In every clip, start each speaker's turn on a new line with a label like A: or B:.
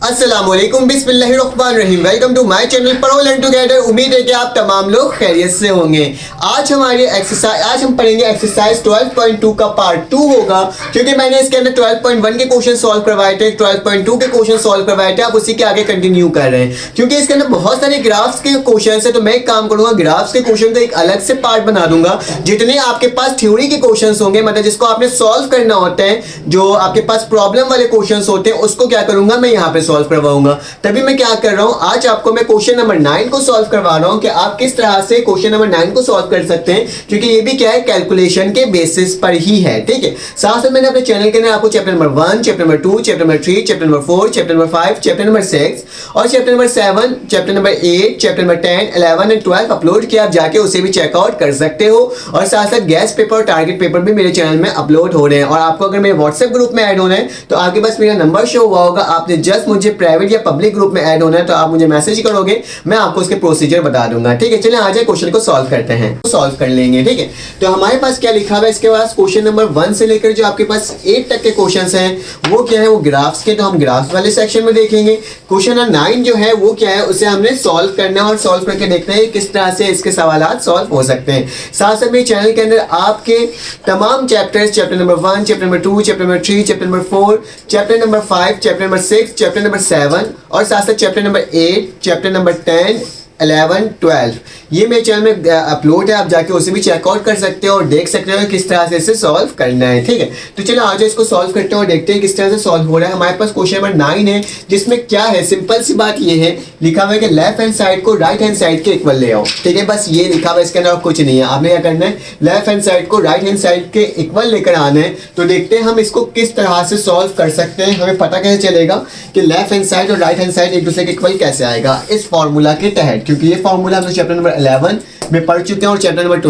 A: अस्सलामुअलैकुम बिस्मिल्लाहिर्रहमानिर्रहीम। Welcome to my channel पढ़ो लर्न टुगेदर। उम्मीद है कि आप तमाम लोग खैरियत से होंगे। आज हम पढ़ेंगे एक्सरसाइज 12.2 का पार्ट 2 होगा, क्योंकि मैंने इसके अंदर 12.1 के क्वेश्चन सॉल्व करवाए थे, 12.2 के क्वेश्चन सॉल्व करवाए थे। आप उसी के आगे कंटिन्यू कर रहे हैं, क्योंकि इसके अंदर बहुत सारे ग्राफ्स के क्वेश्चन है। तो मैं एक काम करूंगा, ग्राफ्स के क्वेश्चन का एक अलग से पार्ट बना दूंगा। जितने आपके पास थ्योरी के क्वेश्चन होंगे, मतलब जिसको आपने सॉल्व करना होता है, जो आपके पास प्रॉब्लम वाले क्वेश्चन होते हैं, उसको क्या करूंगा, मैं यहाँ पे सॉल्व करवाऊंगा। तभी मैं क्या कर रहा हूं, आज आपको मैं क्वेश्चन नंबर 9 को सॉल्व करवा रहा हूं कि आप किस तरह से क्वेश्चन नंबर 9 को सॉल्व कर सकते हैं, क्योंकि ये भी क्या है, कैलकुलेशन के बेसिस पर ही है। ठीक है, साथ साथ मैंने अपने चैनल के अंदर आपको chapter number 1, chapter number 2, chapter number 3, chapter number 4, chapter number 5, chapter number 6 और chapter number 7, chapter number 8, chapter number 10, 11 and 12 upload किया। आप जाके उसे भी चेकआउट कर सकते हो। और साथ साथ गैस पेपर और टारगेट पेपर भी मेरे चैनल में अपलोड हो रहे हैं। और आपको अगर मेरे व्हाट्सएप ग्रुप में ऐड होना है तो आपके पास मेरा नंबर शो हुआ होगा। आपने जस्ट मुझे प्राइवेट या पब्लिक ग्रुप में ऐड होना है तो आप मुझे मैसेज करोगे, मैं आपको उसके प्रोसीजर बता दूंगा। ठीक है, चलिए आ जाए क्वेश्चन को सॉल्व करते हैं, सॉल्व कर लेंगे। ठीक है, तो हमारे पास क्या लिखा हुआ है, इसके पास क्वेश्चन नंबर 1 से लेकर जो आपके पास 8 तक के क्वेश्चंस हैं वो क्या है, वो ग्राफ्स के। तो हम ग्राफ्स वाले सेक्शन में देखेंगे। क्वेश्चन नंबर 9 जो है वो क्या है, उसे हमने सॉल्व करना है और सॉल्व करके देखना है किस तरह से इसके सवाल सॉल्व हो सकते हैं। साथ साथ मेरे चैनल के अंदर आपके तमाम chapters, chapter number 1, chapter number 2, chapter number 3, chapter number 4, chapter number 5, chapter number 6, chapter number 7 और साथ साथ चैप्टर नंबर 8, चैप्टर नंबर 10, 11, 12 ये मेरे चैनल में अपलोड है। आप जाके उसे भी चेकआउट कर सकते हो और देख सकते हो किस तरह से इसे सॉल्व करना है। ठीक है, तो चलो आज इसको सॉल्व करते हैं और देखते हैं किस तरह से सॉल्व हो रहा है। हमारे पास क्वेश्चन नंबर 9 है, जिसमें क्या है, सिंपल सी बात ये है, लिखा हुआ है कि लेफ्ट हैंड साइड को राइट हैंड साइड के इक्वल ले आओ। ठीक है, बस ये लिखा हुआ है, इसके अंदर कुछ नहीं है। आपने क्या करना है, लेफ्ट हैंड साइड को राइट हैंड साइड के इक्वल लेकर आना है। तो देखते हैं हम इसको किस तरह से सॉल्व कर सकते हैं। हमें पता कैसे चलेगा कि लेफ्ट हैंड साइड और राइट हैंड साइड एक दूसरे के इक्वल कैसे आएगा, इस फॉर्मूला के तहत। क्योंकि ये फॉर्मूला हमने चैप्टर नंबर 11 में पढ़ चुके हैं और चैप्टर नंबर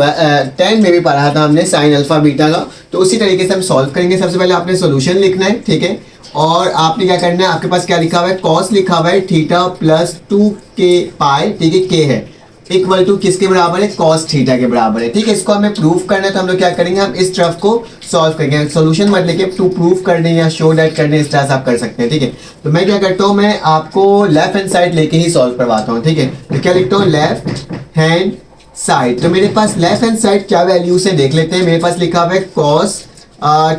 A: 10 में भी पढ़ा था हमने साइन अल्फा बीटा का। तो उसी तरीके से हम सॉल्व करेंगे। सबसे पहले आपने सॉल्यूशन लिखना है। ठीक है, और आपने क्या करना है, आपके पास क्या लिखा हुआ है, कॉस लिखा हुआ है थीटा प्लस 2k पाई। ठीक है, के है इक्वल टू किसके बराबर है, कॉस थीटा के बराबर है। ठीक है, इसको हमें प्रूफ करना है तो हम लोग क्या करेंगे, हम इस तरफ को सॉल्व करेंगे। सॉल्यूशन मत लेके टू प्रूफ कर दें या शो डेट कर दें, इस तरह से आप कर सकते हैं। ठीक है, तो मैं क्या करता हूँ, मैं आपको लेफ्ट हैंड साइड लेके ही सॉल्व करवाता हूँ। ठीक है, तो क्या लिखता हूँ, लेफ्ट हैंड साइड। तो मेरे पास लेफ्ट हैंड साइड क्या वैल्यू से देख लेते हैं। मेरे पास लिखा हुआ है कॉस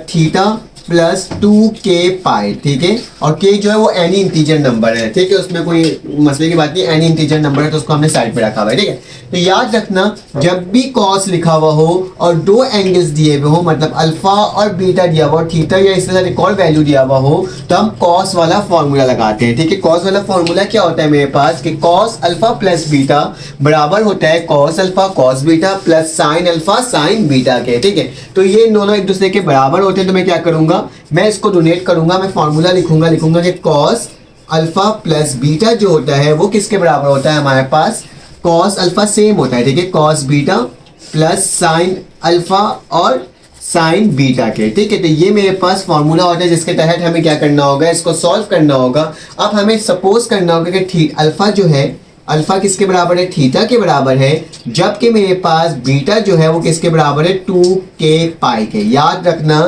A: थीटा प्लस 2k पाई। ठीक है, और k जो है वो एनी इंटीजर नंबर है। ठीक है, उसमें कोई मसले की बात नहीं, एनी इंटीजर नंबर है तो उसको हमने साइड पे रखा हुआ है। ठीक है, तो याद रखना, जब भी कॉस लिखा हुआ हो और दो एंगल्स दिए हुए हो, मतलब अल्फा और बीटा दिया हुआ, थीटा या इसके साथ एक और वैल्यू दिया हुआ हो, तो हम कॉस वाला फॉर्मूला लगाते हैं। ठीक है, कॉस वाला फॉर्मूला क्या होता है मेरे पास, कि कॉस अल्फा प्लस बीटा बराबर होता है cos alpha cos beta plus sine alpha sign beta के। ठीक है, तो ये दोनों एक दूसरे के बराबर होते हैं। तो मैं क्या करूंगा, मैं इसको डोनेट करूंगा, मैं फॉर्मूला लिखूंगा कि कॉस अल्फा प्लस बीटा जो होता है वो किसके बराबर होता है, हमारे पास कॉस अल्फा सेम होता है। ठीक है, cos beta plus sine alpha और साइन बीटा के। ठीक है, तो ये मेरे पास फॉर्मूला होता है जिसके तहत हमें क्या करना होगा, इसको सॉल्व करना होगा। अब हमें सपोज करना होगा कि अल्फा जो है, अल्फा किसके बराबर है, थीटा के बराबर है, जबकि मेरे पास बीटा जो है वो किसके बराबर है, 2k पाई के। याद रखना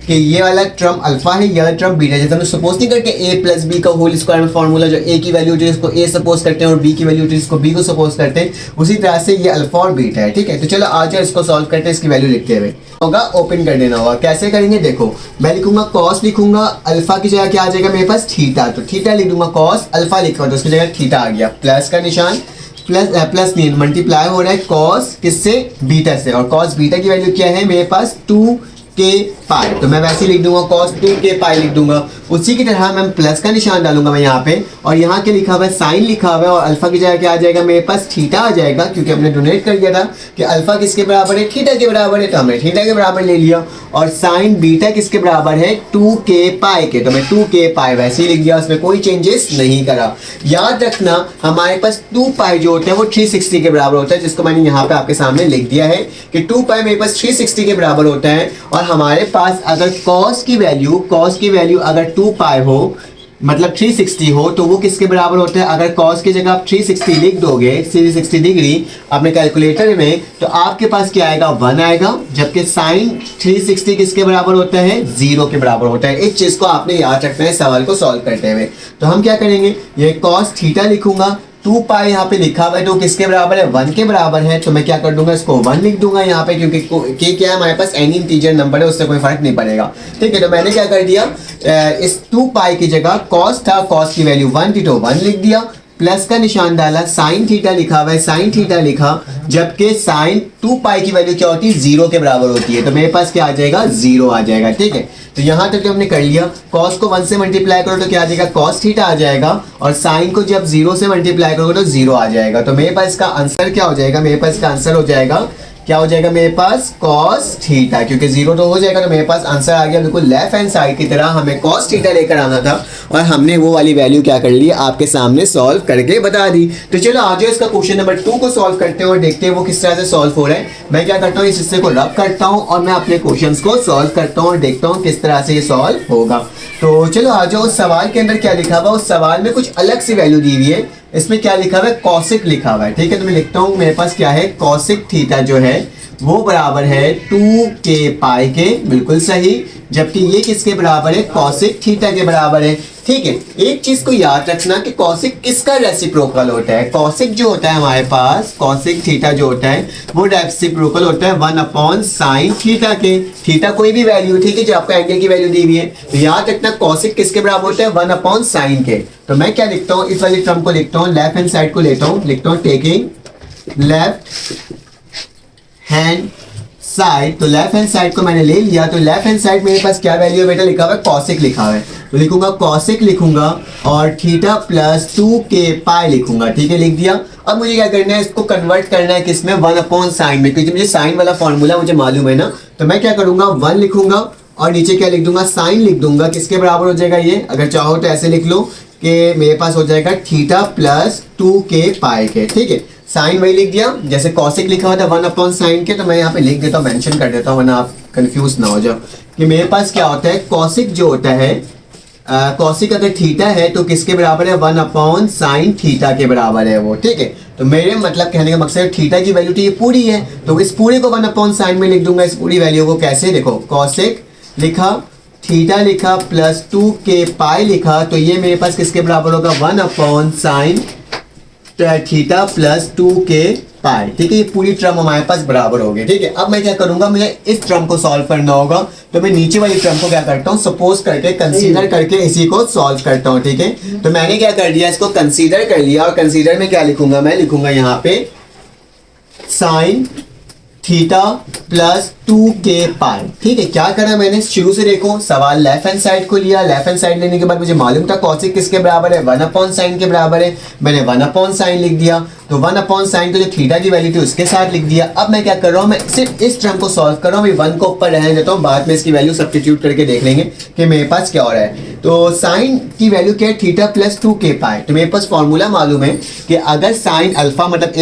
A: कि ये वाला टर्म अल्फा है, यह टर्म बीटा है। जैसे हम सपोज नहीं करके a प्लस बी का होल स्क्वायर में फॉर्मूला, जो a की वैल्यू होती है इसको a सपोज करते हैं और b की वैल्यू होती है इसको b को सपोज करते हैं, उसी तरह से ये अल्फा और बीटा है। ठीक है, तो चलो आज इसको सॉल्व करते हैं। इसकी वैल्यू लिखते हुए होगा, ओपन कर देना होगा। कैसे करेंगे, देखो मैं लिखूंगा कॉस, लिखूंगा अल्फा की जगह क्या आ जाएगा मेरे पास, थीटा। तो थीटा लिख दूंगा, कॉस अल्फा लिखा तो उसकी जगह थीटा आ गया, प्लस का निशान, प्लस नहीं मल्टीप्लाई हो रहा है कॉस किससे, बीटा से। और कॉस बीटा की वैल्यू क्या है मेरे पास, 2k पाई। तो मैं वैसे ही लिख दूंगा, कॉस 2k पाई लिख दूंगा। उसी की तरह मैं प्लस का निशान डालूंगा मैं यहाँ पे, और यहाँ के लिखा हुआ है साइन लिखा हुआ है, और अल्फा की जगह क्या आ जाएगा मेरे पास, थीटा आ जाएगा। क्योंकि हमने डोनेट कर दिया था कि अल्फा किसके बराबर है, थीटा के बराबर है, तो हमने थीटा के बराबर ले लिया। और साइन बीटा किसके बराबर है, 2k पाई के, तो मैं 2k पाई वैसे ही लिख दिया, उसमें कोई चेंजेस नहीं करा। याद रखना हमारे पास 2 पाई जो होता है वो 360 के बराबर होता है, जिसको मैंने यहाँ पे आपके सामने लिख दिया है कि 2 पाई मेरे पास 360 के बराबर होता है। और हमारे पास अगर कॉस की वैल्यू अगर 2 पाई हो, मतलब 360 हो तो वो किसके बराबर होता है? अगर cos की जगह आप 360 लिख दोगे, 360 डिग्री अपने कैलकुलेटर में, तो आपके पास क्या आएगा? 1 आएगा। जबकि साइन 360 किसके बराबर होता है? 0 के बराबर होता है। इस चीज़ को आपने याद रखना है सवाल को सॉल्व करते हुए। तो हम क्या करेंगे, ये cos थीटा लिखूंगा, 2 पाई यहाँ पे लिखा हुआ है तो किसके बराबर है? 1 के बराबर है। तो मैं क्या कर दूंगा, इसको 1 लिख दूंगा यहाँ पे, क्योंकि के क्या है हमारे पास एनी इंटीजर नंबर है, उससे कोई फर्क नहीं पड़ेगा। ठीक है, तो मैंने क्या कर दिया, इस 2 पाई की जगह cos था, cos की वैल्यू 1 थी तो 1 लिख दिया, प्लस का निशान डाला, साइन थीटा लिखा हुआ है, साइन थीटा लिखा, जबकि साइन 2 पाई की वैल्यू क्या होती है? 0 के बराबर होती है। तो मेरे पास क्या आ जाएगा? 0 आ जाएगा। ठीक है, तो यहाँ तक तो हमने कर लिया। cos को 1 से मल्टीप्लाई करो तो क्या आ जाएगा? cos थीटा आ जाएगा, और साइन को जब 0 से मल्टीप्लाई करोगे तो 0 आ जाएगा। तो मेरे पास इसका आंसर क्या हो जाएगा? मेरे पास इसका आंसर हो जाएगा, क्या हो जाएगा मेरे पास? cos थीटा, क्योंकि 0 तो हो जाएगा, तो मेरे पास आंसर आ गया बिल्कुल लेफ्ट हैंड साइड की तरह। हमें cos थीटा लेकर आना था और हमने वो वाली वैल्यू क्या कर ली? आपके सामने सॉल्व करके बता दी। तो चलो आज इसका क्वेश्चन नंबर 2 को सॉल्व करते हैं और देखते हैं वो किस तरह से सॉल्व हो रहा है। मैं क्या करता हूँ, इस हिस्से को रब करता हूँ और मैं अपने क्वेश्चन को सॉल्व करता हूँ और देखता हूँ किस तरह से ये सॉल्व होगा। तो चलो आ जाओ, उस सवाल के अंदर क्या लिखा हुआ? उस सवाल में कुछ अलग सी वैल्यू दी हुई है। इसमें क्या लिखा हुआ है? कॉसिक लिखा हुआ है। ठीक है, तो मैं लिखता हूँ, मेरे पास क्या है? कॉसिक थीटा जो है वो बराबर है 2 पाई के, बिल्कुल सही। जबकि ये किसके बराबर है? कॉसिक थीटा के बराबर है। ठीक है, एक चीज को याद रखना कि कॉसिक किसका रेसिप्रोकल होता है। कॉसिक जो होता है हमारे पास, कॉसिक थीटा जो होता है वो रेसिप्रोकल होता है 1 अपॉन साइन थीटा के। थीटा कोई भी वैल्यू, ठीक है, जो आपको एंगल की वैल्यू दी हुई है, तो याद रखना कॉसिक किसके बराबर होता है? 1 अपॉन साइन के। तो मैं क्या लिखता हूँ, इस वाली टर्म को लिखता हूँ, लेफ्ट हैंड साइड को लेता हूँ, लिखता हूँ टेकिंग लेफ्ट हैंड साइड। तो लेफ्ट हैंड साइड को मैंने ले लिया, तो लेफ्ट हैंड साइड मेरे पास क्या वैल्यू है बेटा? लिखा हुआ है कॉसिक लिखा हुआ है, तो लिखूंगा कॉसिक लिखूंगा और थीटा प्लस 2 पाई लिखूंगा। ठीक है, लिख दिया। अब मुझे क्या करना है, इसको कन्वर्ट करना है किसमें? 1 अपॉन साइन में, क्योंकि मुझे साइन वाला फॉर्मूला मुझे मालूम है ना। तो मैं क्या करूंगा, 1 लिखूंगा और नीचे क्या लिख दूंगा? साइन लिख दूंगा। किसके बराबर हो जाएगा ये? अगर चाहो तो ऐसे लिख लो कि मेरे पास हो जाएगा थीटा प्लस 2 पाई के। ठीक है, साइन वही लिख दिया, जैसे कॉसिक लिखा हुआ था 1 अपॉन साइन के, तो मैं यहाँ पे लिख देता हूँ, मेंशन कर देता हूँ, वरना आप कंफ्यूज ना हो जाओ कि मेरे पास क्या होता है। कॉसिक जो होता है, कॉसिक अगर थीटा है तो किसके बराबर है? 1 अपॉन साइन थीटा के बराबर है वो। ठीक है, तो मेरे मतलब कहने का मकसद थीटा की वैल्यू तो ये पूरी है, तो इस पूरे को 1 अपॉन साइन में लिख दूंगा। इस पूरी वैल्यू को कैसे? देखो, कॉसिक लिखा, थीटा लिखा, प्लस 2 पाई लिखा, तो ये मेरे पास किसके बराबर होगा? 1 अपॉन साइन थीटा प्लस 2 पाई। ठीक है, ये पूरी टर्म हमारे पास बराबर होगी। ठीक है, अब मैं क्या करूंगा, मुझे इस टर्म को सॉल्व करना होगा, तो मैं नीचे वाली टर्म को क्या करता हूँ? सपोज करके, कंसीडर करके इसी को सॉल्व करता हूँ। ठीक है, तो मैंने क्या कर दिया, इसको कंसीडर कर लिया, और कंसीडर में क्या लिखूंगा? मैं लिखूंगा यहाँ पे साइन थीटा प्लस 2 पाई। ठीक है, क्या करा मैंने? शुरू से देखो, सवाल लेफ्ट हैंड साइड को लिया, लेफ्ट हैंड साइड लेने के बाद मुझे मालूम था कॉसिक किसके बराबर है? 1 अपॉन साइन के बराबर है। मैंने 1 अपॉन साइन लिख दिया, तो 1 अपॉन साइन को जो थीटा की वैल्यू थी उसके साथ लिख दिया। अब मैं क्या कर रहा हूँ, मैं सिर्फ इस टर्म को सॉल्व कर रहा हूँ, 1 को ऊपर रहने देता हूँ, बाद में इसकी वैल्यू सब्स्टिट्यूट करके देख लेंगे कि मेरे पास क्या हो रहा है। तो साइन की वैल्यू क्या है? थीटा प्लस 2 पाई। तो मेरे पास फॉर्मूला मालूम है कि अगर साइन अल्फा, मतलब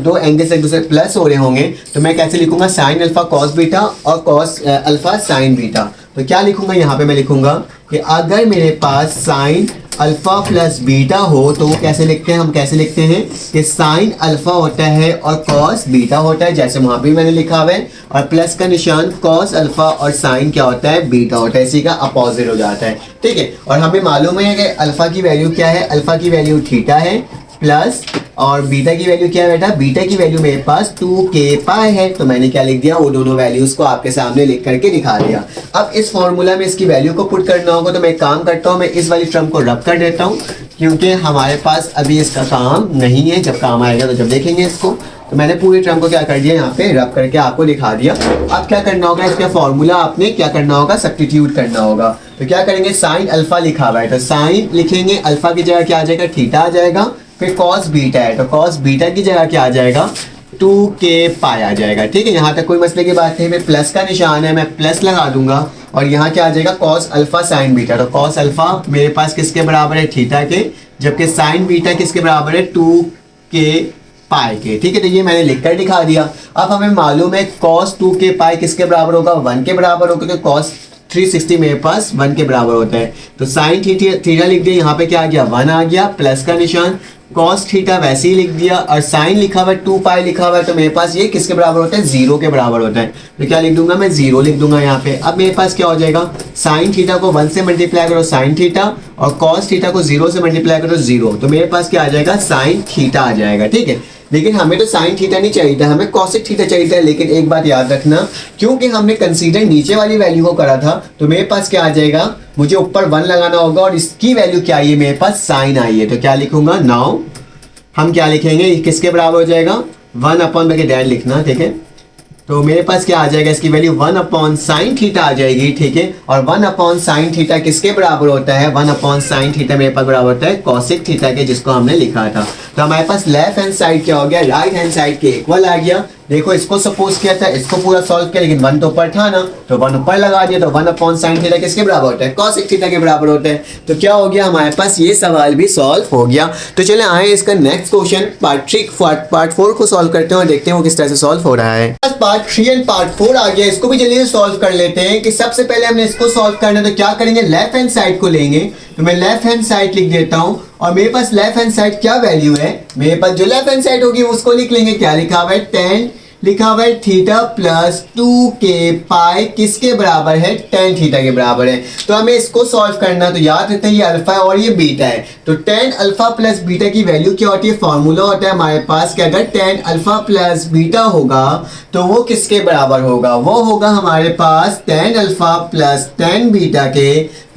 A: दो एंगल से एक दूसरे प्लस हो रहे होंगे, तो मैं कैसे लिखूंगा? साइन अल्फा कॉस बीटा और कॉस अल्फा साइन बीटा। तो क्या लिखूंगा यहाँ पे? मैं लिखूंगा कि अगर मेरे पास साइन अल्फा प्लस बीटा हो तो वो कैसे लिखते हैं? हम कैसे लिखते हैं कि साइन अल्फा होता है और कॉस बीटा होता है, जैसे वहां पे मैंने लिखा हुआ है, और प्लस का निशान कॉस अल्फा और साइन क्या होता है? बीटा होता है, इसी का अपोजिट हो जाता है। ठीक है, और हमें मालूम है कि अल्फा की वैल्यू क्या है? अल्फा की वैल्यू थीटा है, प्लस और बीटा की वैल्यू क्या है बेटा? बीटा की वैल्यू मेरे पास 2 पाई है। तो मैंने क्या लिख दिया? वो दोनों वैल्यूज को आपके सामने लिख करके दिखा दिया। अब इस फॉर्मूला में इसकी वैल्यू को पुट करना होगा, तो मैं काम करता हूँ, मैं इस वाली टर्म को रब कर देता हूँ, क्योंकि हमारे पास अभी इसका काम नहीं है, जब काम आएगा तो जब देखेंगे इसको। तो मैंने पूरी टर्म को क्या कर दिया, यहाँ पे रब करके आपको दिखा दिया। अब क्या करना होगा, इसका फॉर्मूला आपने क्या करना होगा? सब्स्टिट्यूट करना होगा। तो क्या करेंगे? साइन अल्फा लिखा हुआ है, तो साइन लिखेंगे, अल्फा की जगह क्या आ जाएगा? थीटा आ जाएगा। फिर कॉस बीटा है, तो कॉस बीटा की जगह क्या आ जाएगा? 2 पाई आ जाएगा। ठीक है, यहाँ तक कोई मसले की बात नहीं। मैं प्लस का निशान है, मैं प्लस लगा दूंगा, और यहाँ क्या आ जाएगा? Cos alpha sign beta. तो कॉस अल्फा मेरे पास किसके बराबर है? थीटा के, जबकि साइन बीटा किसके बराबर है? 2 पाई के। ठीक है, तो ये मैंने लिखकर दिखा दिया। अब हमें मालूम है कॉस 2 पाई किसके बराबर होगा? 1 के बराबर होगा, क्योंकि कॉस 360 मेरे पास 1 के बराबर होता है। तो साइन थीटा लिख दिया, यहाँ पे क्या आ गया 1 आ गया, प्लस का निशान, कॉस थीटा वैसे ही लिख दिया, और साइन लिखा हुआ है 2 पाई लिखा हुआ है, तो मेरे पास ये किसके बराबर होता है 0 के बराबर होता है। तो क्या लिख दूंगा मैं 0 लिख दूंगा यहाँ पे। अब मेरे पास क्या हो जाएगा, साइन थीटा को 1 से मल्टीप्लाई करो साइन थीटा, और कॉस थीटा को 0 से मल्टीप्लाई करो 0, तो मेरे पास क्या आ जाएगा साइन थीटा आ जाएगा। ठीक है, लेकिन हमें तो साइन थीटा नहीं चाहिए था, हमें कॉसेक थीटा चाहिए था। लेकिन एक बात याद रखना, क्योंकि हमने कंसीडर नीचे वाली वैल्यू को करा था, तो मेरे पास क्या आ जाएगा, मुझे ऊपर 1 लगाना होगा, और इसकी वैल्यू क्या आई है मेरे पास साइन आई है। तो क्या लिखूंगा, नाउ हम क्या लिखेंगे, किसके बराबर हो जाएगा 1 अपॉन बके डैन लिखना। ठीक है, तो मेरे पास क्या आ जाएगा, इसकी वैल्यू 1 अपॉन साइन थीटा आ जाएगी। ठीक है, और 1 अपॉन साइन थीटा किसके बराबर होता है, 1 अपॉन साइन थीटा मेरे पास बराबर होता है कॉसेक थीटा के, जिसको हमने लिखा था। तो हमारे पास लेफ्ट हैंड साइड क्या हो गया, राइट हैंड साइड के इक्वल आ गया। देखो इसको सपोज किया था, इसको पूरा सॉल्व किया, लेकिन 1 तो ऊपर था ना, तो 1 ऊपर लगा दिया, तो 1 अपॉन साइन थीटा किसके बराबर होता है, कॉसेक थीटा के बराबर होता है। तो क्या हो गया, हमारे पास ये सवाल भी सॉल्व हो गया। तो चले आए इसका नेक्स्ट क्वेश्चन पार्ट 4 को सॉल्व करते हैं और देखते हैं वो किस तरह से सॉल्व हो रहा है। पार्ट 3 एंड पार्ट 4 आ गया, इसको भी जल्दी से सॉल्व कर लेते हैं। कि सबसे पहले हमने इसको सॉल्व करना है, तो क्या करेंगे, लेफ्ट हैंड साइड को लेंगे। तो मैं लेफ्ट हैंड साइड लिख देता हूं, और मेरे पास लेफ्ट हैंड साइड क्या वैल्यू है, मेरे पास जो लेफ्ट हैंड साइड होगी उसको लिख लेंगे। क्या लिखा हुआ है, tan लिखा हुआ है थीटा प्लस 2k पाई किसके बराबर है, tan थीटा के बराबर है। तो हमें इसको सॉल्व करना, तो याद रखते हैं ये अल्फा है और ये बीटा है। तो tan अल्फा प्लस बीटा की वैल्यू क्या होती है, फॉर्मूला होता है हमारे पास कि अगर tan अल्फा प्लस बीटा होगा तो वो किसके बराबर होगा, वो होगा हमारे पास tan alpha plus tan beta के,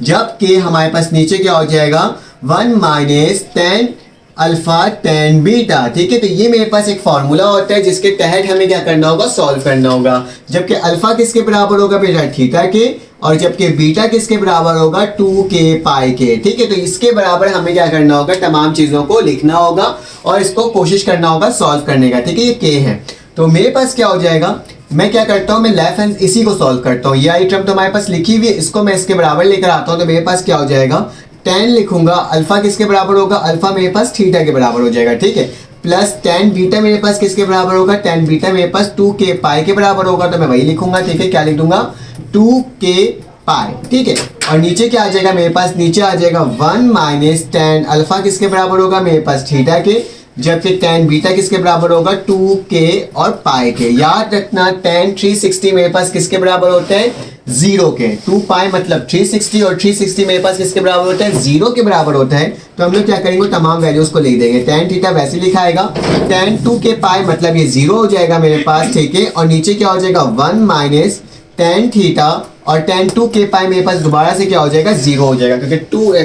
A: जबकि हमारे पास नीचे क्या हो जाएगा 1 minus tan alpha tan beta. ठीक है, तो ये मेरे पास एक फॉर्मूला होता है जिसके तहत हमें क्या करना होगा, सॉल्व करना होगा। जबकि अल्फा किसके बराबर होगा बेटा, थीटा के, और जबकि बीटा किसके बराबर होगा, 2k पाई के। ठीक है, तो इसके बराबर हमें क्या करना होगा, तमाम चीजों को लिखना होगा और इसको कोशिश करना होगा सॉल्व करने का। ठीक है, ये k है, तो मेरे पास क्या हो जाएगा, मैं क्या करता हूँ, मैं लेफ्ट हैंड इसी को सॉल्व करता हूँ। ये आई टर्म तो हमारे पास लिखी हुई है, इसको मैं इसके बराबर लेकर आता हूँ। तो मेरे पास क्या हो जाएगा, tan लिखूंगा, अल्फा किसके बराबर होगा, अल्फा मेरे पास थीटा के बराबर हो जाएगा। ठीक है, प्लस tan बीटा मेरे पास किसके बराबर होगा, tan बीटा मेरे पास 2k पाई के बराबर होगा, तो मैं वही लिखूंगा। ठीक है, क्या लिख दूंगा 2k पाई। ठीक है, और नीचे क्या आ जाएगा मेरे पास, नीचे आ जाएगा 1 माइनस tan अल्फा किसके बराबर होगा, मेरे पास थीटा के, जबकि tan बीटा किसके बराबर होगा, 2k और पाई के। याद रखना tan 360 मेरे पास किसके बराबर होता है, 0 के। 2 पाई मतलब 360, और 360 मेरे पास किसके बराबर होता है, 0 के बराबर होता है। तो हम लोग क्या करेंगे, तमाम वैल्यूज को लिख देंगे। tan थीटा वैसे लिखा आएगा, tan 2k पाई मतलब ये 0 हो जाएगा मेरे पास। ठीक है, और नीचे क्या हो जाएगा 1 माइनस tan थीटा, और tan 2k पाई मेरे पास दोबारा से क्या हो जाएगा 0 हो जाएगा, क्योंकि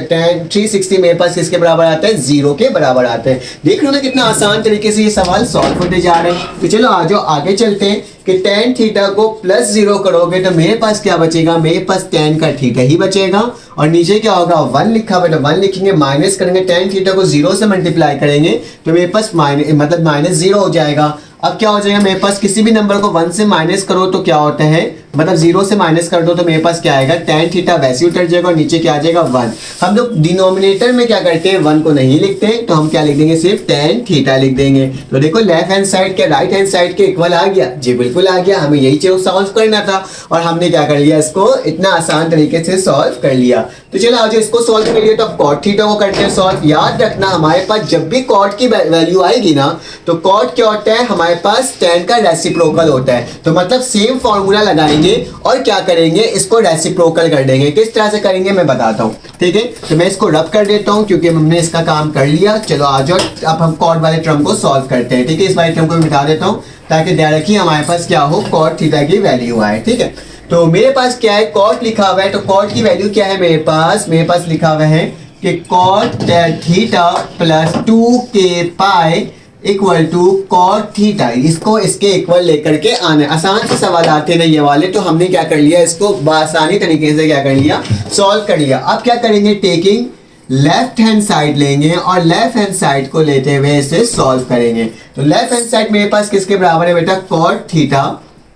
A: tan 360 मेरे पास किसके बराबर आता है, 0 के बराबर आता है। देख लो ना कितना आसान तरीके से ये सवाल सॉल्व होते जा रहे हैं। तो चलो आ जाओ आगे चलते हैं कि tan थीटा को प्लस 0 करोगे तो मेरे पास क्या बचेगा, मेरे पास tan का थीटा ही बचेगा, और नीचे क्या होगा 1 लिखा हुआ है, तो 1 लिखेंगे, माइनस करेंगे, tan थीटा को 0 से मल्टीप्लाई करेंगे तो मेरे पास मतलब -0 हो जाएगा। अब क्या हो जाएगा, मेरे पास किसी भी नंबर को 1 से माइनस करो तो क्या होता है, मतलब 0 से माइनस कर दो तो मेरे पास क्या आएगा, tan थीटा वैसे उतर जाएगा, और नीचे क्या आ जाएगा 1। हम लोग डिनोमिनेटर में क्या करते हैं, 1 को नहीं लिखते, तो हम क्या लिख देंगे, सिर्फ tan थीटा लिख देंगे। तो देखो लेफ्ट हैंड साइड के राइट हैंड साइड के इक्वल आ गया, जी बिल्कुल आ गया। हमें यही चीज सॉल्व करना था, और हमने क्या कर लिया, इसको इतना आसान तरीके से सॉल्व कर लिया। तो चलो आज इसको सॉल्व कर लिया, तो अब cot थीटा को करते हैं सॉल्व। याद रखना हमारे पास जब भी cot की वैल्यू आएगी ना, तो cot क्या होता है, हमारे पास tan का रेसिप्रोकल होता है। तो मतलब सेम फॉर्मूला लगाएंगे और क्या करेंगे, इसको रेसिप्रोकल कर देंगे। किस तरह से करेंगे मैं बताता हूँ। ठीक है, तो मैं इसको रब कर देता हूँ क्योंकि हमने इसका काम कर लिया। चलो आ जाओ, अब हम cot वाले टर्म को सॉल्व करते हैं। ठीक है, इस वाले टर्म को मिटा देता हूँ ताकि डायरेक्टली हमारे पास क्या हो, cot थीटा की वैल्यू आए। ठीक है, तो मेरे पास क्या है, cot लिखा हुआ है, तो cot की वैल्यू क्या है मेरे पास लिखा हुआ है कि cot theta plus 2k pi equal to cot theta. इसको इसके इक्वल लेकर के आने, आसान से सवाल आते ना ये वाले, तो हमने क्या कर लिया, इसको आसानी तरीके से क्या कर लिया, सॉल्व कर लिया। अब क्या करेंगे, टेकिंग लेफ्ट हैंड साइड लेंगे और लेफ्ट हैंड साइड को लेते हुए इसे सॉल्व करेंगे। तो लेफ्ट हैंड साइड मेरे पास किसके बराबर है बेटा, cot थीटा।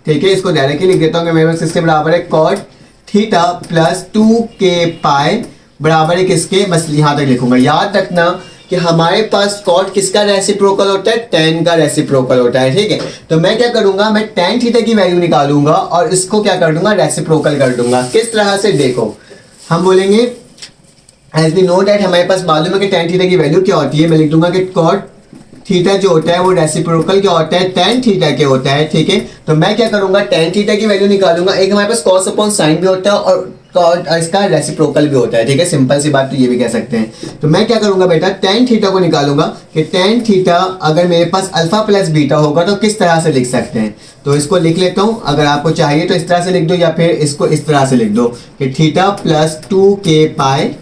A: ठीक है, इसको डायरेक्टली लिख देता हूँ, मेरे पास किसके बराबर है, cot थीटा प्लस 2k पाई बराबर है किसके, बस यहाँ तक लिखूंगा। याद रखना कि हमारे पास कॉट किसका रेसिप्रोकल होता है, tan का रेसिप्रोकल होता है, ठीक है। तो मैं क्या करूंगा, मैं tan थीटा की वैल्यू निकालूंगा और इसको क्या कर दूंगा, रेसिप्रोकल कर दूंगा। किस तरह से, देखो हम बोलेंगे एज वी नो दैट, हमारे पास मालूम है कि tan थीटा की वैल्यू क्या होती है। मैं लिख दूंगा कि कॉट थीटा जो होता है वो रेसिप्रोकल क्या होता है, tan थीटा के होता है, ठीक है। तो मैं क्या करूंगा, tan थीटा की वैल्यू निकालूंगा। एक हमारे पास cos अपॉन साइन भी होता है और cot इसका रेसिप्रोकल भी होता है, ठीक है। सिंपल सी बात तो ये भी कह सकते हैं। तो मैं क्या करूंगा बेटा, tan थीटा को निकालूंगा कि tan थीटा अगर मेरे पास अल्फा प्लस बीटा होगा तो किस तरह से लिख सकते हैं। तो इसको लिख लेता हूं, अगर आपको चाहिए तो इस तरह से लिख दो या फिर इसको इस तरह से लिख दो कि थीटा प्लस 2k पाई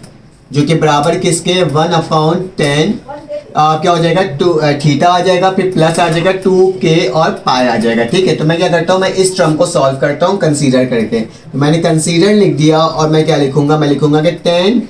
A: जो कि बराबर किसके, 1/10 क्या हो जाएगा, थीटा आ जाएगा, फिर प्लस आ जाएगा 2k और पाई आ जाएगा, ठीक है। तो मैं क्या करता हूँ, मैं इस टर्म को सॉल्व करता हूँ कंसीडर करके। तो मैंने कंसीडर लिख दिया और मैं क्या लिखूंगा, मैं लिखूंगा कि tan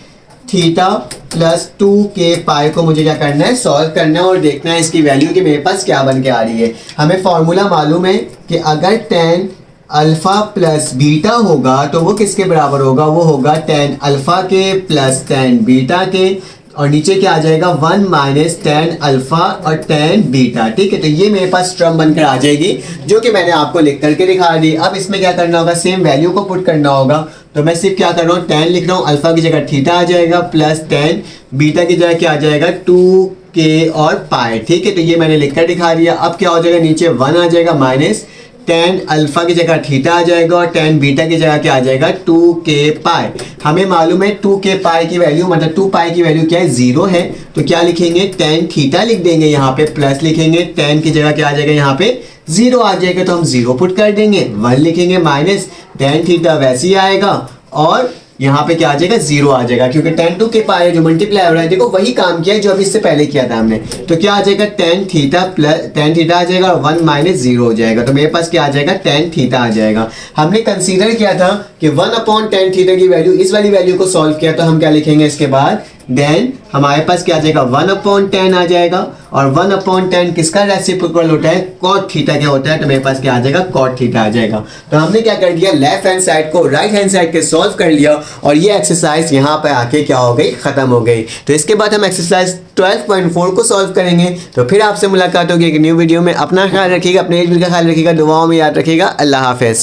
A: थीटा प्लस 2k पाई को मुझे क्या करना है, सॉल्व करना है और देखना है इसकी वैल्यू कि मेरे पास क्या बन के आ रही है। हमें फॉर्मूला मालूम है कि अगर tan अल्फा प्लस बीटा होगा तो वो किसके बराबर होगा, वो होगा tan अल्फा के प्लस tan बीटा के, और नीचे क्या आ जाएगा, 1 माइनस tan अल्फा और tan बीटा, ठीक है। तो ये मेरे पास टर्म बनकर आ जाएगी जो कि मैंने आपको लिख करके दिखा दी। अब इसमें क्या करना होगा, सेम वैल्यू को पुट करना होगा। तो मैं सिर्फ क्या कर रहा हूँ, tan लिख रहा हूँ, अल्फा की जगह थीटा आ जाएगा प्लस tan बीटा की जगह क्या आ जाएगा, 2k और पाई, ठीक है। तो ये मैंने लिख कर दिखा दिया। अब क्या हो जाएगा, नीचे 1 आ जाएगा माइनस tan अल्फा की जगह थीटा आ जाएगा और tan बीटा की जगह क्या आ जाएगा, 2k पाई। हमें मालूम है 2k पाई की वैल्यू मतलब 2 पाई की वैल्यू क्या है, 0 है। तो क्या लिखेंगे, tan थीटा लिख देंगे, यहाँ पे प्लस लिखेंगे, tan की जगह क्या आ जाएगा, यहाँ पे 0 आ जाएगा तो हम 0 पुट कर देंगे, 1 लिखेंगे माइनस tan थीटा वैसे ही आएगा और यहाँ पे क्या आ जाएगा, 0 आ जाएगा, क्योंकि tan 2k पाई जो मल्टीप्लाई हो रहा है, देखो वही काम किया है जो अभी इससे पहले किया था हमने। तो क्या आ जाएगा, tan theta plus tan theta आ जाएगा और 1 माइनस 0 हो जाएगा। तो मेरे पास क्या आ जाएगा, tan थीटा आ जाएगा। हमने कंसीडर किया था कि 1/tan थीटा की वैल्यू, इस वाली वैल्यू को सॉल्व किया तो हम क्या लिखेंगे इसके बाद, देन हमारे पास क्या आ जाएगा, 1/tan आ जाएगा और 1/tan किसका रेसिप्रोकल होता है, cot थीटा क्या होता है। तो मेरे पास क्या आ जाएगा, cot थीटा आ जाएगा। तो हमने क्या कर दिया, लेफ्ट हैंड साइड को राइट हैंड साइड के सॉल्व कर लिया और ये एक्सरसाइज यहाँ पे आके क्या हो गई, खत्म हो गई। तो इसके बाद हम एक्सरसाइज 12.4 को सॉल्व करेंगे। तो फिर आपसे मुलाकात होगी एक न्यू वीडियो में। अपना ख्याल रखिएगा, अपने एज का ख्याल रखिएगा, दुआओं में याद रखिएगा। अल्लाह हाफिज।